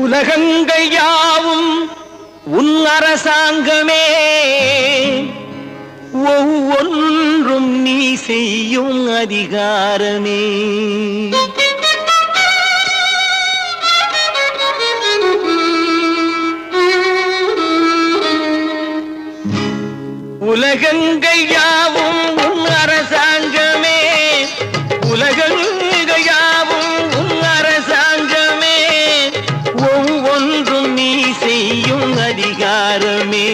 உலகங்கள் யாவும் உன் அரசாங்கமே, ஒவ்வொன்றும் நீ செய்யும் அதிகாரமே. உலகங்கள் யாவும் உன் அரசாங்கமே, உலகங்கள் யாவும் உன் அரசாங்கமே, ஒவ்வொன்றும் நீ செய்யும் அதிகாரமே,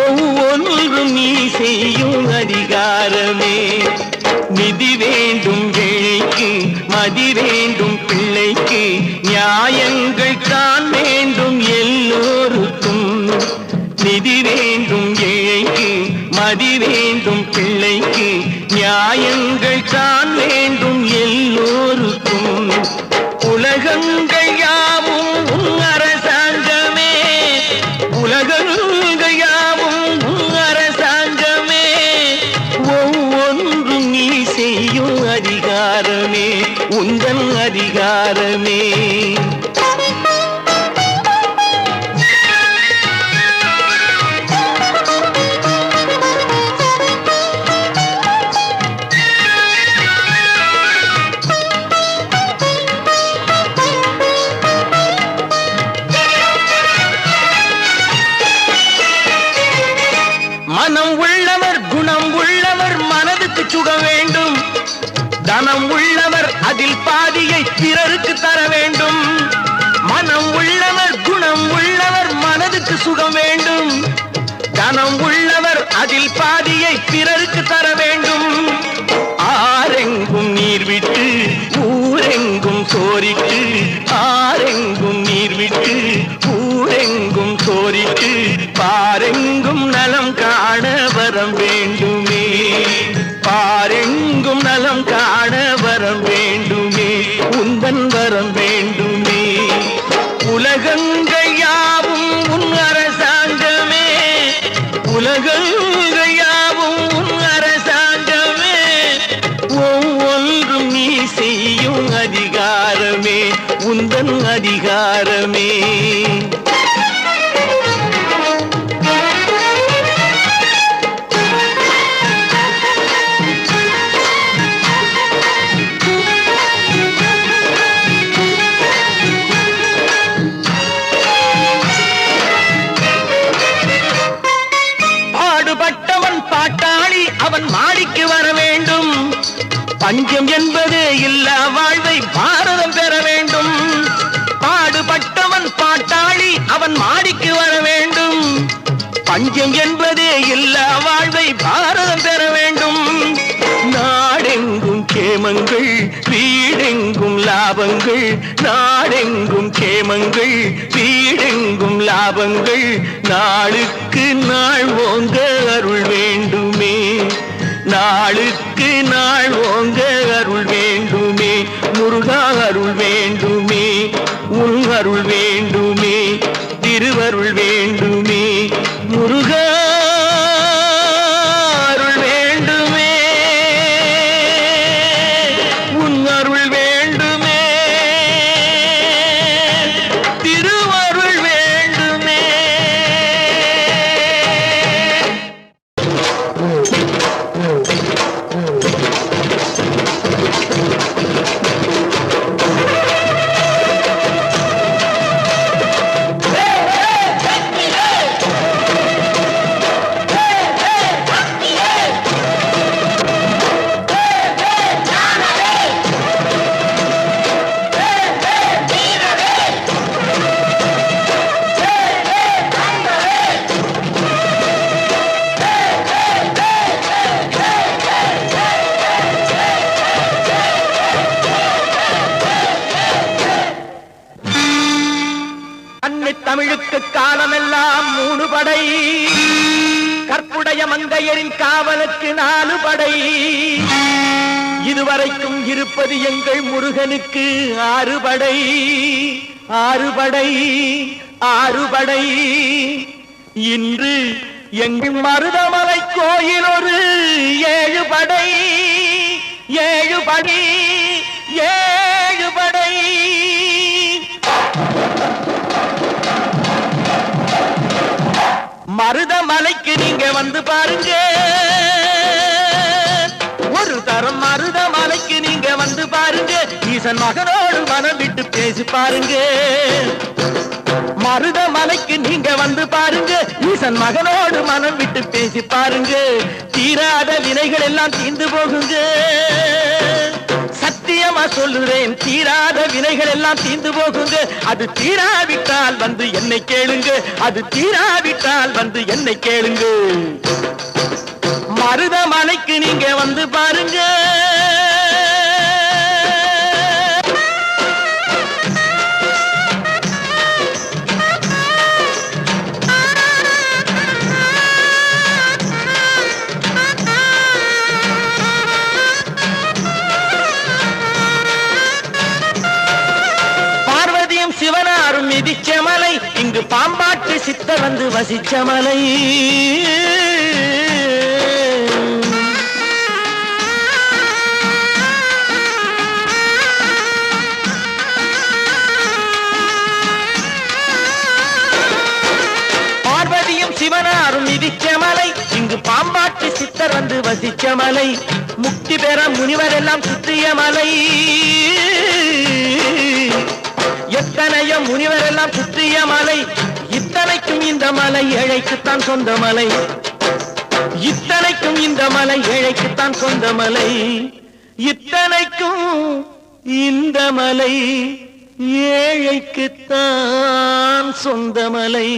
ஒவ்வொன்றும் நீ செய்யும் அதிகாரமே. நிதி வேண்டும் ஏழைக்கு, மதி வேண்டும் பிள்ளைக்கு, நியாயங்கள் தான் வேண்டும் எல்லோருக்கும். நிதி வேண்டும் ஏழைக்கு, மதி வேண்டும் பிள்ளைக்கு, நியாயங்கள் தான் வேண்டும் எல்லோருக்கும். உலகங்கள் யாவும் உன் அரசாங்கமே, உலகங்கள் யாவும் உன் அரசாங்கமே, ஒவ்வொன்றும் நீ செய்யும் அதிகாரமே, உந்தன் அதிகாரமே. மனம் உள்ளவர் குணம் உள்ளவர் மனதுக்கு சுக வேண்டும், தனம் உள்ளவர் அதில் பாதியை பிறருக்கு தர வேண்டும். மனம் உள்ளவர் குணம் உள்ளவர் மனதுக்கு சுகம் வேண்டும், தனம் உள்ளவர் அதில் பாதியை பிறருக்கு தர வேண்டும். ஆரெங்கும் நீர் விட்டு ஊரெங்கும் சோரிட்டு, ஆரெங்கும் நீர் விட்டு ஊரெங்கும் சோரிட்டு, பாரெங்கும் நலம் காண வரம் வேண்டுமே, பாரெங்கும் நலம் காண வரம் வேண்டுமே, உந்தன் வரம் வேண்டுமே. உலகங்கள் யாவும் உன் அரசாங்கமே, உலகங்கள் யாவும் உன் அரசாங்கமே, ஒவ்வொன்றும் நீ செய்யும் அதிகாரமே, உந்தன் அதிகாரமே. பாட்டாளி அவன் மாடிக்கு வர வேண்டும், பஞ்சம் என்பதே இல்லா வாழ்வை பாரதம் பெற வேண்டும். பாடுபட்டவன் பாட்டாளி அவன் மாடிக்கு வர வேண்டும், பஞ்சம் என்பதே இல்லா வாழ்வை பாரதம் பெற வேண்டும். நாடெங்கும் கேமங்கள் வீடெங்கும் லாபங்கள், நாடெங்கும் கேமங்கள் வீடெங்கும் லாபங்கள், நாளுக்கு நாள் ஓங்க அருள் வேண்டுமே, நாளுக்கு நாள் ஓங்க அருள் வேண்டுமே, முருகா அருள் வேண்டுமே, உன் அருள் வேண்டுமே, திருவருள் வேண்டுமே, முருகா அருள் வேண்டுமே, உன் அருள் வேண்டுமே, திருவருள் வேண்டுமே. தமிழுக்கு காலமெல்லாம் 3 படை, கற்புடைய மங்கையரின் காவலுக்கு 4 படை, இதுவரைக்கும் இருப்பது எங்கள் முருகனுக்கு 6 படை, 6 படை, 6 படை. இன்று எங்கள் மருதமலை கோயில் ஒரு 7 படை, 7 படை, 7 படை. மருதமலைக்கு நீங்க வந்து பாருங்க, ஒரு தரம் மருதமலைக்கு நீங்க வந்து பாருங்க, ஈசன் மகனோடு மனம் விட்டு பேசி பாருங்க. மருதமலைக்கு நீங்க வந்து பாருங்க, ஈசன் மகனோடு மனம் விட்டு பேசி பாருங்க. தீராத வினைகள் எல்லாம் தீர்ந்து போகுங்க, சத்தியமா சொல்லுறேன், தீராத வினைகள் எல்லாம் தீர்ந்து போகுங்க. அது தீராவிட்டால் வந்து என்னை கேளுங்க, அது தீராவிட்டால் வந்து என்னை கேளுங்க. மருதமலைக்கு நீங்க வந்து பாருங்க. சிவனாரும் மிதிச்ச மலை, இங்கு பாம்பாட்டு சித்தர் வந்து வசிச்ச மலை. பார்வதியும் சிவனாரும் மிதிச்ச மலை, இங்கு பாம்பாட்டு சித்தர் வந்து வசிச்ச மலை. முக்தி பெற முனிவர் எல்லாம் சுற்றிய மலை, எத்தனையோ முனிவர் எல்லாம் சுற்றிய மலை. இத்தனைக்கும் இந்த மலை ஏழைக்குத்தான் சொந்த மலை, இத்தனைக்கும் இந்த மலை ஏழைக்குத்தான் சொந்த மலை, இத்தனைக்கும் இந்த மலை ஏழைக்குத்தான் சொந்த மலை.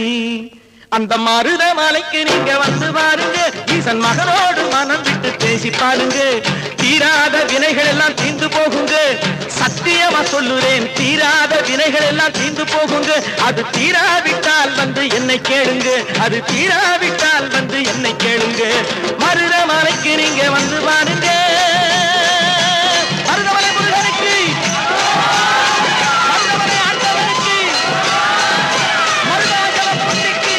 அந்த மருதமலைக்கு நீங்க வந்து பாருங்க, ஈசன் மகனோடு மனம் விட்டு பேசி பாருங்க. தீராத வினைகள் எல்லாம் தீர்ந்து போகுங்க, சத்தியமா சொல்லுறேன், தீராத வினைகள் எல்லாம் தீர்ந்து போகுங்க. அது தீராவிட்டால் வந்து என்னை கேளுங்க, அது தீராவிட்டால் வந்து என்னை கேளுங்க. மருதமலைக்கு நீங்க வந்து பாருங்க. மருதமலை முருகனுக்கு, மருதமலை ஆண்டவனுக்கு, மருதாச்சல மூர்த்திக்கு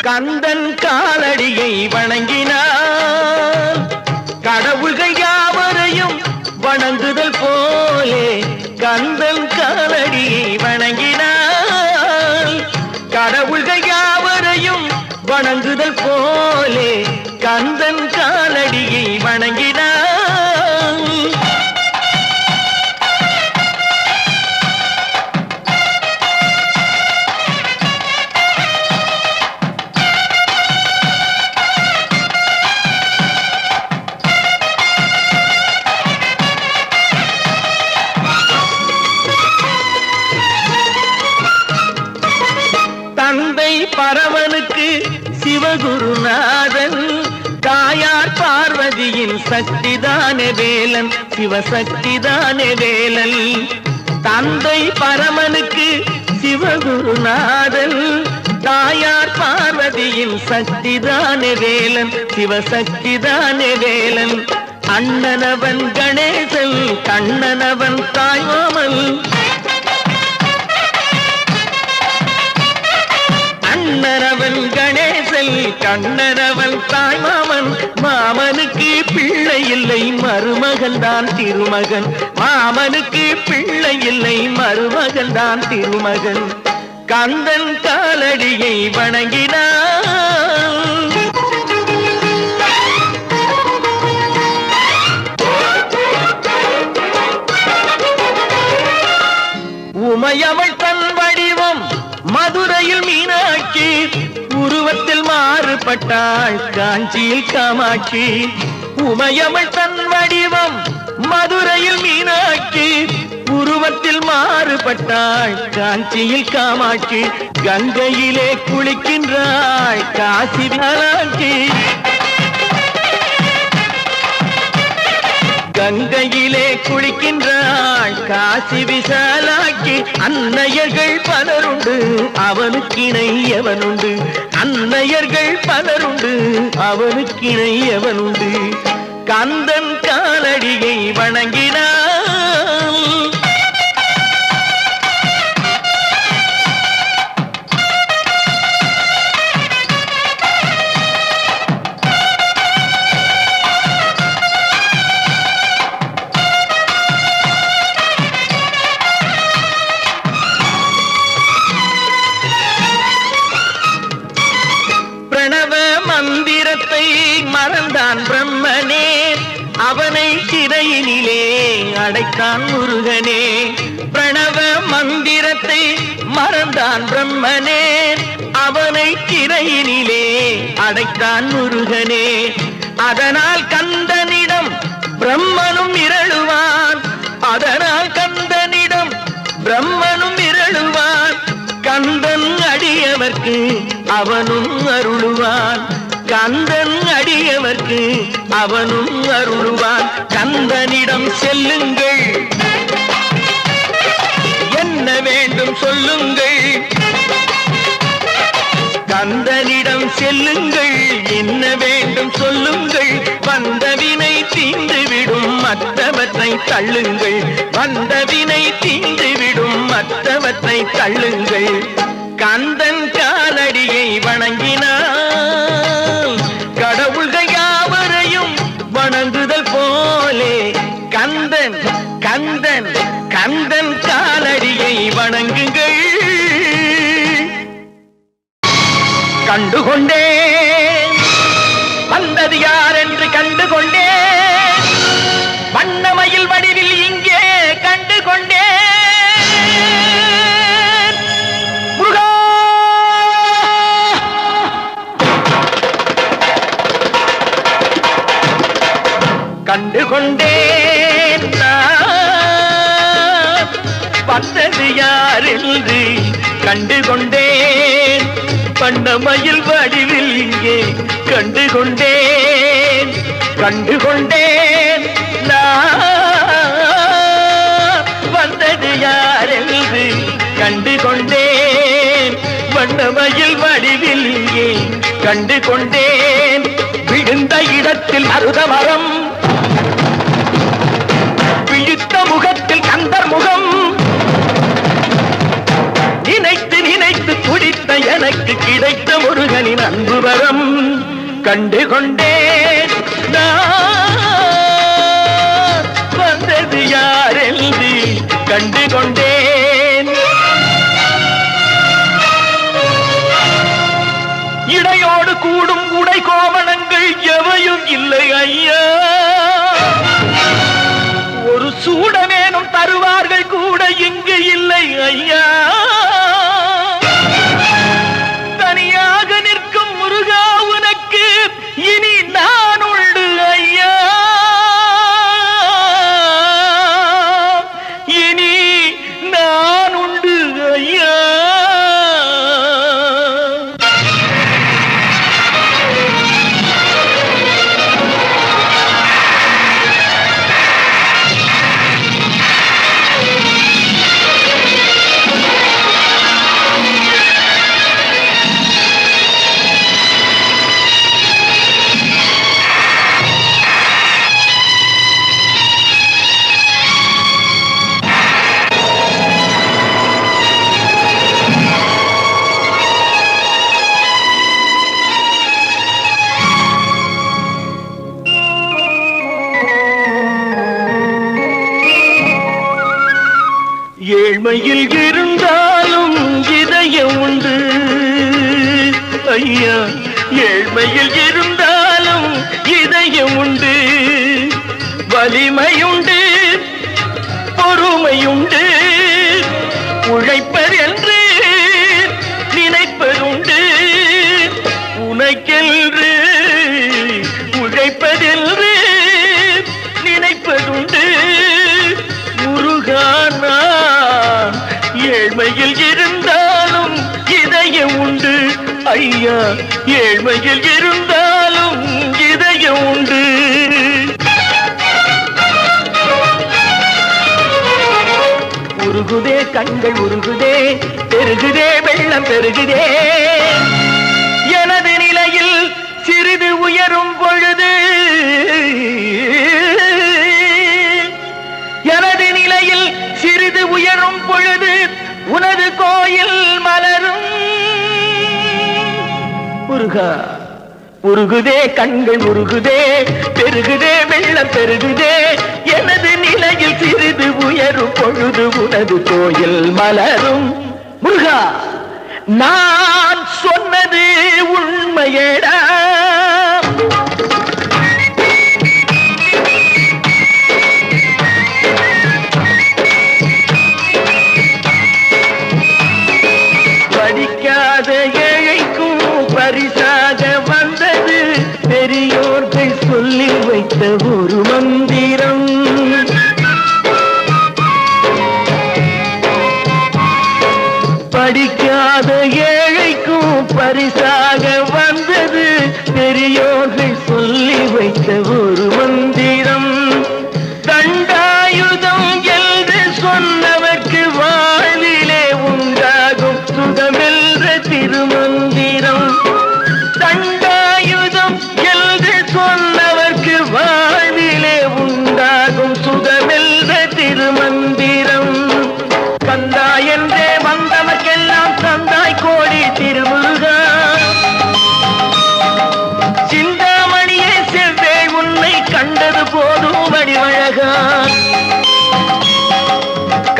கந்தன் காலடியை வணங்கினார், கடவுள்கள் யாவரையும் வணங்குதல் போலே. கந்தன் காலடியை வணங்கினார், கடவுள்கள் யாவரையும் வணங்குதல் போலே. கந்தன் காலடியை வணங்கினார். தந்தை பரவனுக்கு சிவகுருநாதன், தாயார் பார்வதியின் சக்திதானே வேலன், சிவசக்திதானே வேலன். தந்தை பரமனுக்கு சிவகுருநாதன், தாயார் பார்வதியின் சக்திதானே வேலன், சிவசக்திதானே வேலன். அண்ணனவன் கணேசன், கண்ணனவன் தாய்மாமன், அண்ணனவன் கணேசன், கண்ணனவன் தாய்மாமன். மாமனுக்கு பிள்ளை இல்லை, மருமகன் தான் திருமகன், மாமனுக்கு பிள்ளை இல்லை, மருமகன் தான் திருமகன். கந்தன் காலடியை வணங்கினான். உமையவள் தன் வடிவம் மதுரையில் மீனாட்சி, உருவத்தில் மாறுபட்டாள் காஞ்சியில் காமாட்சி. உமையவள் தன் வடிவம் மதுரையில் மீனாட்சி, உருவத்தில் மாறுபட்டாள் காஞ்சியில் காமாட்சி. கங்கையிலே குளிக்கின்றாள் காசி விசாலாட்சி, கங்கையிலே குளிக்கின்றாள் காசி விசாலாட்சி. அன்னையர்கள் பலருண்டு, அவனுக்கிணை எவனுண்டு, அன்னையர்கள் பலருண்டு அவனுக்கிணை எவனுண்டு கந்தன் காலடியை வணங்கினான் மந்திரத்தை மறந்தான் பிரம்மனே அவனை சிறையினிலே அடைத்தான் முருகனே பிரணவ மந்திரத்தை மறந்தான் பிரம்மனே அவனை சிறையினிலே அடைத்தான் முருகனே அதனால் கந்தனிடம் பிரம்மனும் மிரளுவான் அதனால் கந்தனிடம் பிரம்மனும் மிரளுவான் கந்தன் அடியவர்க்கு அவனும் அருளுவான் கந்தன் அடியவர்க்கு அவனும் அருளுவான் கந்தனிடம் செல்லுங்கள் என்ன வேண்டும் சொல்லுங்கள் கந்தனிடம் செல்லுங்கள் என்ன வேண்டும் சொல்லுங்கள் வந்தவினை தீந்துவிடும் மற்றவற்றை தள்ளுங்கள் வந்தவினை தீந்துவிடும் மற்றவற்றை தள்ளுங்கள் கந்தன் காலடியை வணங்கினான் கடவுள்கள் யாவரையும் வணங்குதல் போலே கந்தன் கந்தன் கந்தன் காலடியை வணங்குங்கள் கண்டுகொண்டேன் வந்தது யார் என்று கண்டுகொண்டேன் வண்ணமயில் வடிவில் இங்கே கண்டுகொண்டேன் கண்டுகொண்டேன் வந்தது யார் என்று கண்டுகொண்டேன் வண்ணமயில் வடிவில் இங்கே கண்டுகொண்டேன் கண்டுகொண்டேன் வந்தது யார் என்று கண்டுகொண்டேன் வண்ணமயில் வடிவில் இங்கே கண்டுகொண்டேன் விழுந்த இடத்தில் மருதமரம் விழித்த முகத்தில் கந்தர் முகம் நினைத்து நினைத்து துடித்த எனக்கு கிடைத்த முருகனின் அன்பு வரம் கண்டுகொண்டேன் வந்தது யார் என்று கண்டுகொண்டேன் இடையோடு கூடும் உடை கோவணங்கள் எவையும் இல்லை ஐயா ஒரு சூடமேனும் தருவார்கள் கூட இங்கு இல்லை ஐயா தனியாக நிற்கும் முருகா உனக்கு இனி நான் உண்டு ஐயா இனி நான் உண்டு ஐயா ஏழ்மையில் இருந்தாலும் இதயம் உண்டு ஐயா ஏழ்மையில் இருந்தாலும் இதயம் உண்டு வலிமையுண்டு பொறுமையுண்டு உழைப்பதென்று நினைப்பதுண்டு உனக்கென்று உழைப்பதென்று நினைப்பதுண்டு முருகானா ஏழ்மையில் இருந்தாலும் இதயம் உண்டு ஐயா ஏழ்மையில் இருந்தாலும் இதயம் உண்டு உருகுதே கண்கள் உருகுதே பெருகுதே வெள்ளம் பெருகுதே உனது கோயில் மலரும் முருகா உருகுதே கண்கள் உருகுதே பெருகுதே வெள்ளம் பெருகுதே எனது நிலையில் சிறிது உயரும் பொழுது உனது கோயில் மலரும் முருகா நான் சொன்னது உண்மையேடா படிக்காத ஏழைக்கும் பரிசாக வந்தது பெரியோர்கள் சொல்லி வைத்த ஒரு மந்திரம் படிக்காத ஏழைக்கும் பரிசாக வந்தது பெரியோர்கள் சொல்லி வைத்த ஒரு மந்திரம் தண்டாயுதம் என்று சொன்னவர்க்கு வாழ்விலே உண்டாகும் சுகமென்ற திருமந்திரம் தண்டாயுதம் என்று சொன்னவர்க்கு வாழ்விலே உண்டாகும் சுகமென்ற திருமந்திரம் கந்தா என்றே வந்தவர்க்கெல்லாம் தந்தாய் கோடி திருமுருகா சிந்தாமணியே செவ்வே உன்னை கண்டது போதும் வடிவழகா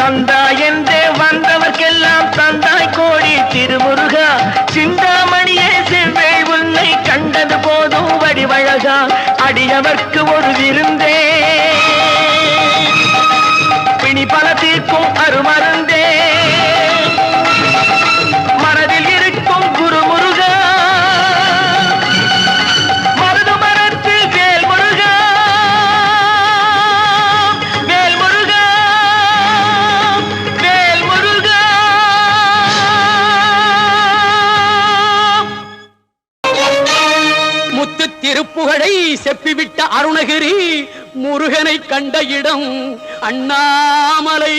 கந்தா என்றே வந்தவர்க்கெல்லாம் தந்தாய் கோடி திருமுருகா சிந்தாமணியே செவ்வே உன்னை கண்டது போதும் வடிவழகா அடியவர்க்கு ஒரு விருந்தே பிணி பல தீர்க்கும் அருமருந்தே மனதில் இருக்கும் குரு முருகா மருது மரத்தில் வேல் முருகா வேல் முருகா வேல் முருகா முத்து திருப்புகழை செப்பிவிட்ட அருணகிரி முருகனை கண்ட இடம் அண்ணாமலை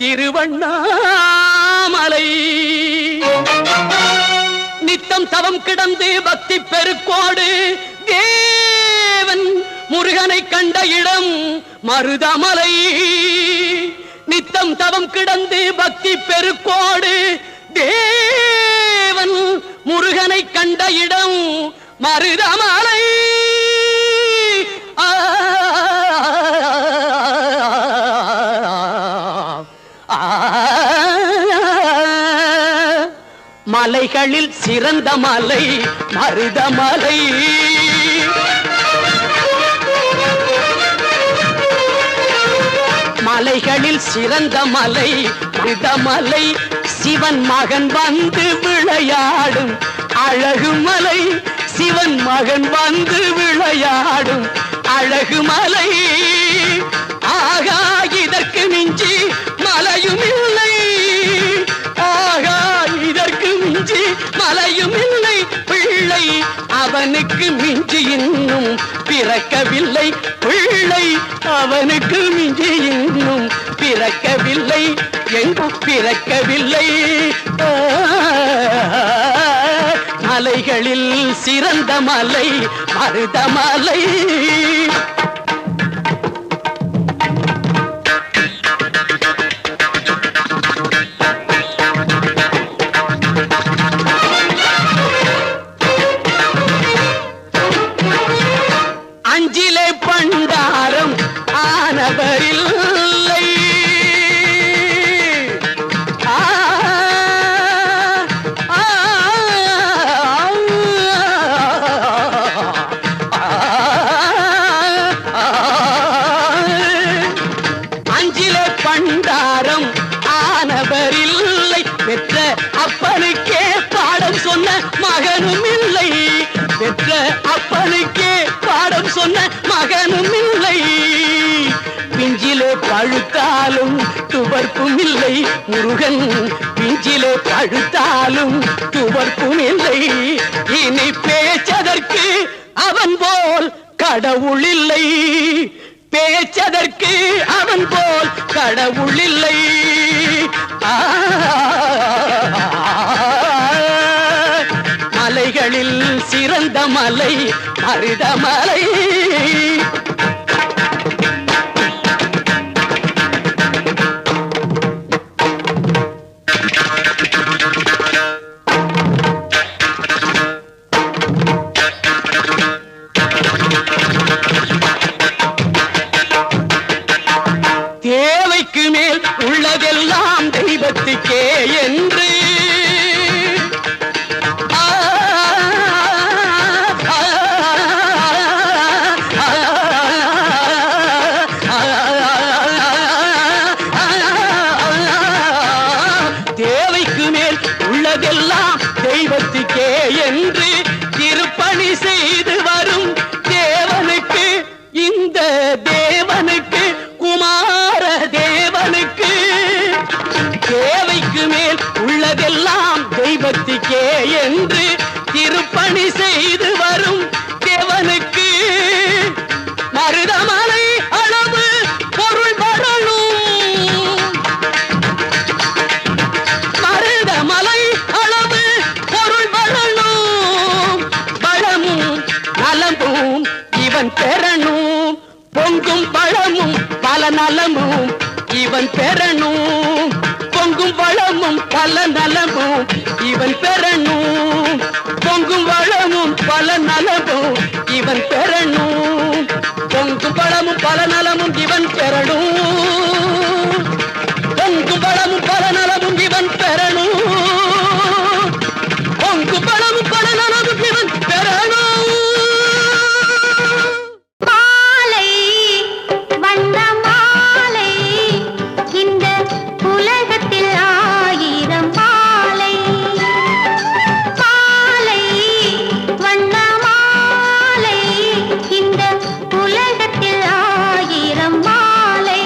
திருவண்ணாமலை நித்தம் தவம் கிடந்து பக்தி பெருக்கோடு தேவன் முருகனை கண்ட இடம் மருதமலை நித்தம் தவம் கிடந்து பக்தி பெருக்கோடு தேவன் முருகனை கண்ட இடம் மருதமலை மலைகளில் சிறந்த மலை மருதமலை மலைகளில் சிறந்த மலை மருதமலை சிவன் மகன் வந்து விளையாடும் அழகு மலை சிவன் மகன் வந்து விளையாடும் அழகு மலை ஆகா இதற்கு மிஞ்சி மலையும் இல்லை ஆகா இதற்கு மிஞ்சி மலையும் இல்லை பிள்ளை அவனுக்கு மிஞ்சி இன்னும் பிறக்கவில்லை பிள்ளை அவனுக்கு மிஞ்சி இன்னும் பிறக்கவில்லை எங்கும் பிறக்கவில்லை மலைகளில் சிறந்த மலை மருதமலை அஞ்சிலே பண்டாரம் ஆனவரில்லை அஞ்சிலே பண்டாரம் ஆனவரில்லை பெற்ற அப்பனுக்கே பாடம் சொன்ன மகனும் இல்லை பெற்ற அப்பனுக்கே பாடம் சொன்ன மகனும் இல்லை பிஞ்சிலே பழுத்தாலும் துவர்ப்பும் இல்லை முருகன் பிஞ்சிலே பழுத்தாலும் துவர்ப்பும் இல்லை இனி பேச்சதற்கு அவன் போல் கடவுள் இல்லை பேச்சதற்கு அவன் போல் கடவுள் இல்லை மலைகளில் சிறந்த மலை மருதமலை என்று திருப்பணி செய்து வரும் தேவனுக்கு மருதமலை அளவு பொருள் வரணும். மருதமலை அளவு பொருள் வரணும். பழமும் நலமும் இவன் பெறணும். பொங்கும் பழமும் பல நலமும் இவன் பெறணும். பொங்கும் வளமும் பல நலமும் இவன் பெறணும். பொங்கும் வளமும் பல நலமும் இவன் பெறணும். பொங்கும் பழமும் பல நலமும் இவன் பெறணும். பொங்கும் பழமும் பல நலமும் இவன் பெறணும். பொங்கும் பழமும் பல நலமும் இவன் பெறணும். மாலை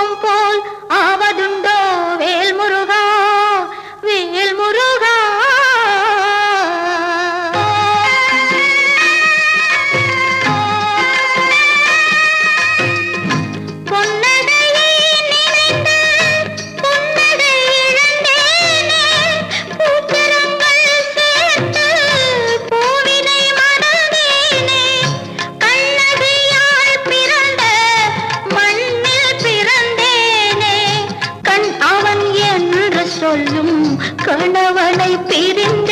தெய்வம் போல் ஆவதுண்டோ வேல் முருகா வேல் முருகா. கணவனை பிரிந்து